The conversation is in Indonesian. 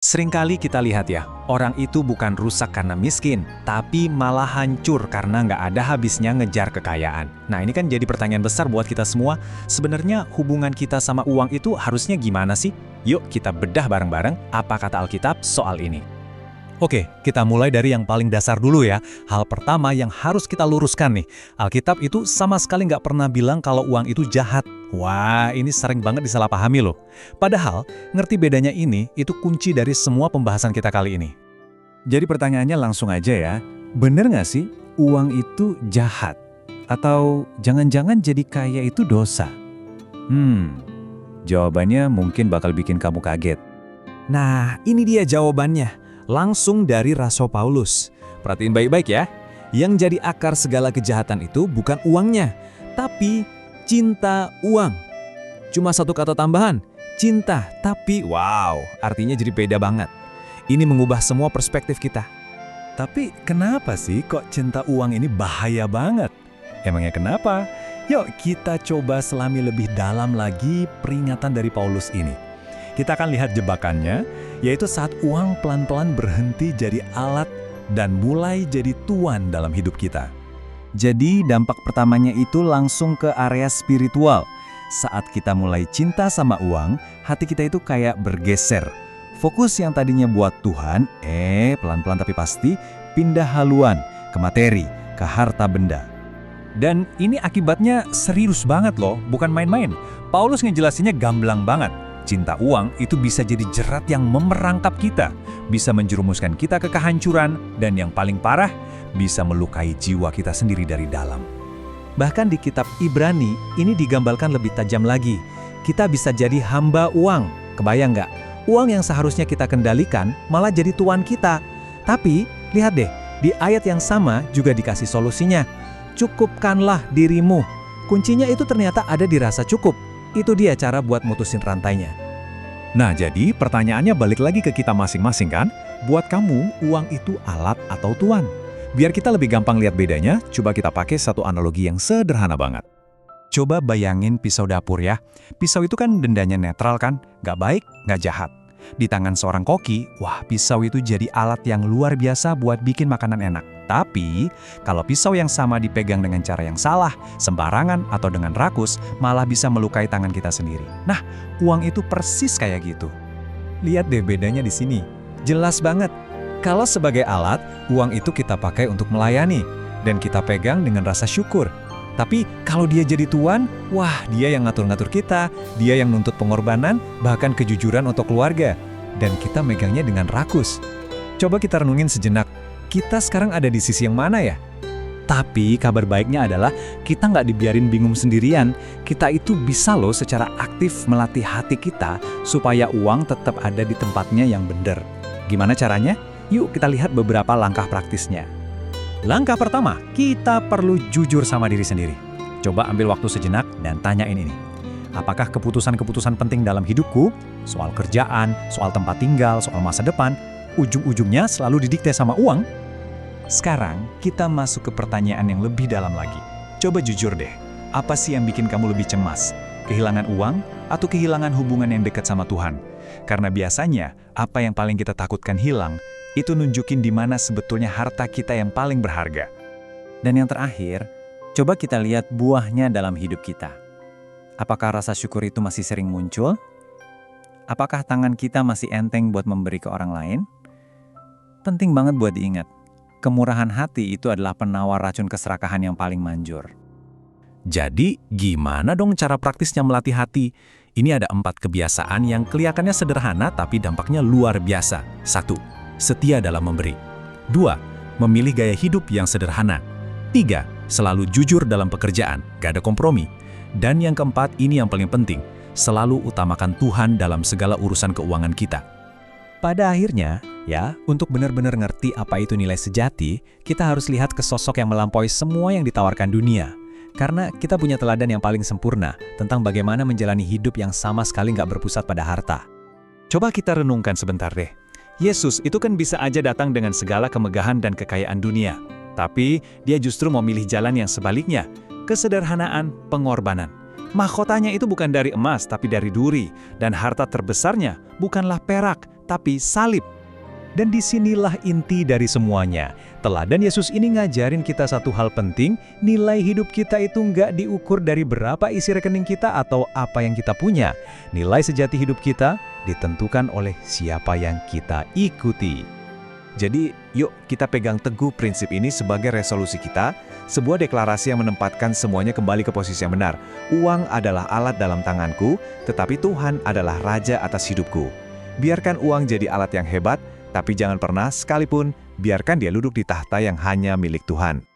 Seringkali kita lihat ya, orang itu bukan rusak karena miskin, tapi malah hancur karena nggak ada habisnya ngejar kekayaan. Nah ini kan jadi pertanyaan besar buat kita semua, sebenarnya hubungan kita sama uang itu harusnya gimana sih? Yuk kita bedah bareng-bareng apa kata Alkitab soal ini. Oke, kita mulai dari yang paling dasar dulu ya. Hal pertama yang harus kita luruskan nih, Alkitab itu sama sekali nggak pernah bilang kalau uang itu jahat. Wah, ini sering banget disalahpahami loh. Padahal, ngerti bedanya ini, itu kunci dari semua pembahasan kita kali ini. Jadi pertanyaannya langsung aja ya, bener nggak sih uang itu jahat? Atau jangan-jangan jadi kaya itu dosa? Jawabannya mungkin bakal bikin kamu kaget. Nah, ini dia jawabannya. Langsung dari Rasul Paulus. Perhatiin baik-baik ya. Yang jadi akar segala kejahatan itu bukan uangnya, tapi cinta uang. Cuma satu kata tambahan, cinta, tapi wow, artinya jadi beda banget. Ini mengubah semua perspektif kita. Tapi kenapa sih kok cinta uang ini bahaya banget? Emangnya kenapa? Yuk kita coba selami lebih dalam lagi peringatan dari Paulus ini. Kita akan lihat jebakannya, yaitu saat uang pelan-pelan berhenti jadi alat dan mulai jadi tuan dalam hidup kita. Jadi dampak pertamanya itu langsung ke area spiritual. Saat kita mulai cinta sama uang, hati kita itu kayak bergeser. Fokus yang tadinya buat Tuhan, pelan-pelan tapi pasti, pindah haluan ke materi, ke harta benda. Dan ini akibatnya serius banget loh, bukan main-main. Paulus ngejelasinnya gamblang banget. Cinta uang itu bisa jadi jerat yang memerangkap kita, bisa menjerumuskan kita ke kehancuran, dan yang paling parah, bisa melukai jiwa kita sendiri dari dalam. Bahkan di kitab Ibrani, ini digambarkan lebih tajam lagi. Kita bisa jadi hamba uang. Kebayang nggak? Uang yang seharusnya kita kendalikan malah jadi tuan kita. Tapi, lihat deh, di ayat yang sama juga dikasih solusinya. Cukupkanlah dirimu. Kuncinya itu ternyata ada di rasa cukup. Itu dia cara buat mutusin rantainya. Nah, jadi pertanyaannya balik lagi ke kita masing-masing kan? Buat kamu, uang itu alat atau tuan? Biar kita lebih gampang lihat bedanya, coba kita pakai satu analogi yang sederhana banget. Coba bayangin pisau dapur ya. Pisau itu kan dendanya netral kan? Nggak baik, nggak jahat. Di tangan seorang koki, wah pisau itu jadi alat yang luar biasa buat bikin makanan enak. Tapi, kalau pisau yang sama dipegang dengan cara yang salah, sembarangan atau dengan rakus, malah bisa melukai tangan kita sendiri. Nah, uang itu persis kayak gitu. Lihat deh bedanya di sini. Jelas banget. Kalau sebagai alat, uang itu kita pakai untuk melayani, dan kita pegang dengan rasa syukur. Tapi kalau dia jadi tuan, wah dia yang ngatur-ngatur kita, dia yang nuntut pengorbanan, bahkan kejujuran untuk keluarga. Dan kita megangnya dengan rakus. Coba kita renungin sejenak, kita sekarang ada di sisi yang mana ya? Tapi kabar baiknya adalah kita nggak dibiarin bingung sendirian. Kita itu bisa loh secara aktif melatih hati kita supaya uang tetap ada di tempatnya yang benar. Gimana caranya? Yuk kita lihat beberapa langkah praktisnya. Langkah pertama, kita perlu jujur sama diri sendiri. Coba ambil waktu sejenak dan tanyain ini. Apakah keputusan-keputusan penting dalam hidupku, soal kerjaan, soal tempat tinggal, soal masa depan, ujung-ujungnya selalu didikte sama uang? Sekarang, kita masuk ke pertanyaan yang lebih dalam lagi. Coba jujur deh, apa sih yang bikin kamu lebih cemas? Kehilangan uang atau kehilangan hubungan yang dekat sama Tuhan? Karena biasanya, apa yang paling kita takutkan hilang, itu nunjukin di mana sebetulnya harta kita yang paling berharga. Dan yang terakhir, coba kita lihat buahnya dalam hidup kita. Apakah rasa syukur itu masih sering muncul? Apakah tangan kita masih enteng buat memberi ke orang lain? Penting banget buat diingat, kemurahan hati itu adalah penawar racun keserakahan yang paling manjur. Jadi, gimana dong cara praktisnya melatih hati? Ini ada 4 kebiasaan yang kelihatannya sederhana tapi dampaknya luar biasa. 1. Setia dalam memberi. 2. Memilih gaya hidup yang sederhana. 3. Selalu jujur dalam pekerjaan, gak ada kompromi. Dan yang keempat, ini yang paling penting, selalu utamakan Tuhan dalam segala urusan keuangan kita. Pada akhirnya, ya, untuk benar-benar ngerti apa itu nilai sejati, kita harus lihat ke sosok yang melampaui semua yang ditawarkan dunia. Karena kita punya teladan yang paling sempurna tentang bagaimana menjalani hidup yang sama sekali nggak berpusat pada harta. Coba kita renungkan sebentar deh. Yesus itu kan bisa aja datang dengan segala kemegahan dan kekayaan dunia. Tapi dia justru memilih jalan yang sebaliknya, kesederhanaan, pengorbanan. Mahkotanya itu bukan dari emas, tapi dari duri. Dan harta terbesarnya bukanlah perak, tapi salib. Dan disinilah inti dari semuanya. Teladan Yesus ini ngajarin kita satu hal penting, nilai hidup kita itu nggak diukur dari berapa isi rekening kita atau apa yang kita punya. Nilai sejati hidup kita ditentukan oleh siapa yang kita ikuti. Jadi, yuk kita pegang teguh prinsip ini sebagai resolusi kita, sebuah deklarasi yang menempatkan semuanya kembali ke posisi yang benar. Uang adalah alat dalam tanganku, tetapi Tuhan adalah raja atas hidupku. Biarkan uang jadi alat yang hebat, tapi jangan pernah sekalipun biarkan dia duduk di tahta yang hanya milik Tuhan.